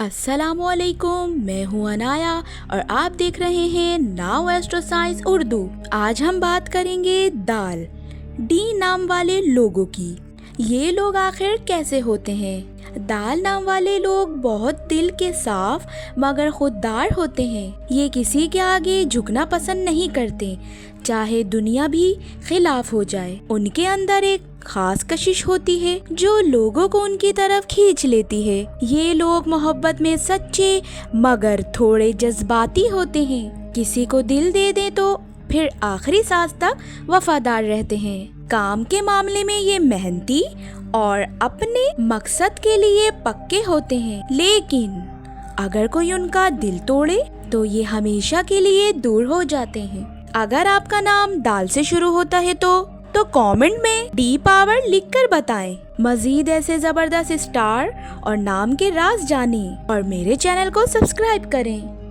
अस्सलामुअलैकुम, मैं हूँ अनाया और आप देख रहे हैं नाउ एस्ट्रो साइंस उर्दू। आज हम बात करेंगे दाल डी नाम वाले लोगों की। ये लोग आखिर कैसे होते हैं? दाल नाम वाले लोग बहुत दिल के साफ मगर खुददार होते हैं। ये किसी के आगे झुकना पसंद नहीं करते, चाहे दुनिया भी खिलाफ हो जाए। उनके अंदर एक खास कशिश होती है जो लोगों को उनकी तरफ खींच लेती है। ये लोग मोहब्बत में सच्चे मगर थोड़े जज्बाती होते हैं। किसी को दिल दे दें तो फिर आखिरी सांस तक वफादार रहते हैं। काम के मामले में ये मेहनती और अपने मकसद के लिए पक्के होते हैं, लेकिन अगर कोई उनका दिल तोड़े तो ये हमेशा के लिए दूर हो जाते हैं। अगर आपका नाम दाल से शुरू होता है तो कमेंट में डी पावर लिखकर बताएं। मजीद ऐसे जबरदस्त स्टार और नाम के राज जानें और मेरे चैनल को सब्सक्राइब करें।